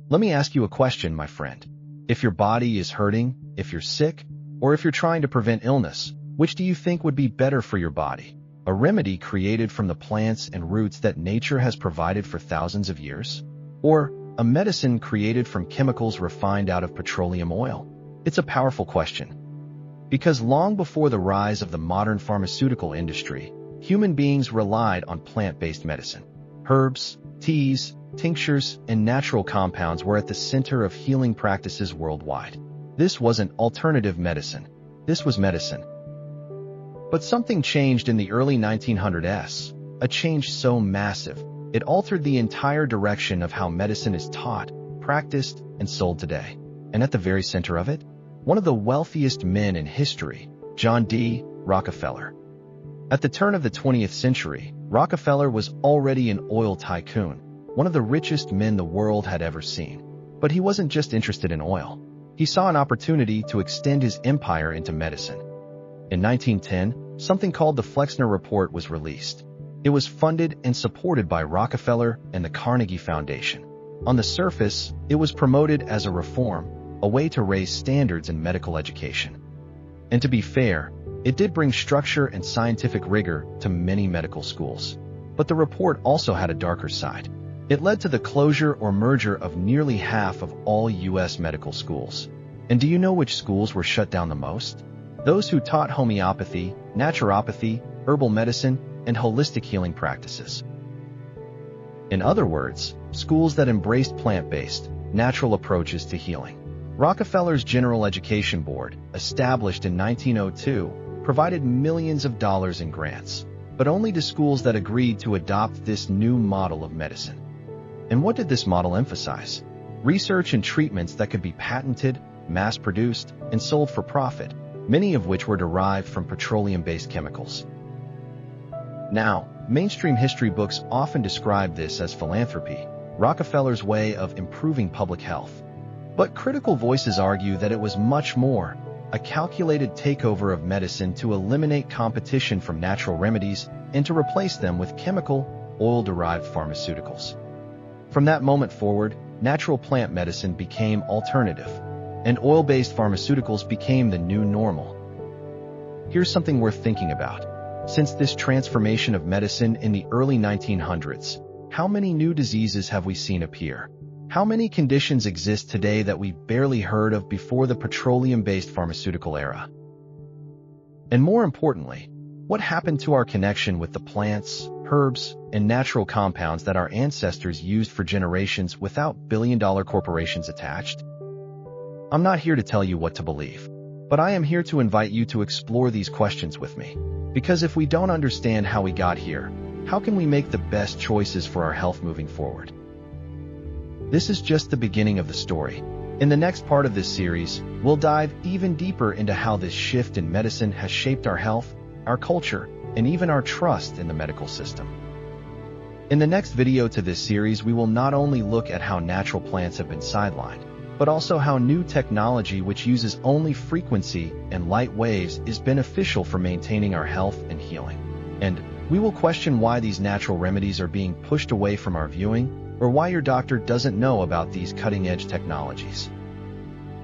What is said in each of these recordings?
Let me ask you a question, my friend. If your body is hurting, if you're sick, or if you're trying to prevent illness, which do you think would be better for your body? A remedy created from the plants and roots that nature has provided for thousands of years? Or a medicine created from chemicals refined out of petroleum oil? It's a powerful question. Because long before the rise of the modern pharmaceutical industry, human beings relied on plant-based medicine. Herbs, teas, tinctures, and natural compounds were at the center of healing practices worldwide. This wasn't alternative medicine. This was medicine. But something changed in the early 1900s, a change so massive, it altered the entire direction of how medicine is taught, practiced, and sold today. And at the very center of it, one of the wealthiest men in history, John D. Rockefeller. At the turn of the 20th century, Rockefeller was already an oil tycoon, one of the richest men the world had ever seen. But he wasn't just interested in oil. He saw an opportunity to extend his empire into medicine. In 1910, something called the Flexner Report was released. It was funded and supported by Rockefeller and the Carnegie Foundation. On the surface, it was promoted as a reform, a way to raise standards in medical education. And to be fair, it did bring structure and scientific rigor to many medical schools. But the report also had a darker side. It led to the closure or merger of nearly half of all U.S. medical schools. And do you know which schools were shut down the most? Those who taught homeopathy, naturopathy, herbal medicine, and holistic healing practices. In other words, schools that embraced plant-based, natural approaches to healing. Rockefeller's General Education Board, established in 1902, provided millions of dollars in grants, but only to schools that agreed to adopt this new model of medicine. And what did this model emphasize? Research and treatments that could be patented, mass-produced, and sold for profit, many of which were derived from petroleum-based chemicals. Now, mainstream history books often describe this as philanthropy, Rockefeller's way of improving public health. But critical voices argue that it was much more, a calculated takeover of medicine to eliminate competition from natural remedies and to replace them with chemical, oil-derived pharmaceuticals. From that moment forward, natural plant medicine became alternative, and oil-based pharmaceuticals became the new normal. Here's something worth thinking about. Since this transformation of medicine in the early 1900s, how many new diseases have we seen appear? How many conditions exist today that we barely heard of before the petroleum-based pharmaceutical era? And more importantly, what happened to our connection with the plants, herbs, and natural compounds that our ancestors used for generations without billion-dollar corporations attached? I'm not here to tell you what to believe, but I am here to invite you to explore these questions with me. Because if we don't understand how we got here, how can we make the best choices for our health moving forward? This is just the beginning of the story. In the next part of this series, we'll dive even deeper into how this shift in medicine has shaped our health, our culture, and even our trust in the medical system. In the next video to this series, we will not only look at how natural plants have been sidelined, but also how new technology which uses only frequency and light waves is beneficial for maintaining our health and healing. And we will question why these natural remedies are being pushed away from our viewing, or why your doctor doesn't know about these cutting-edge technologies.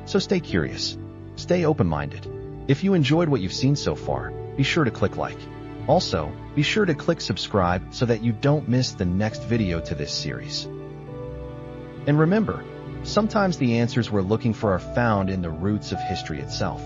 So stay curious, stay open-minded. If you enjoyed what you've seen so far, be sure to click like. Also, be sure to click subscribe so that you don't miss the next video to this series. And remember, sometimes the answers we're looking for are found in the roots of history itself.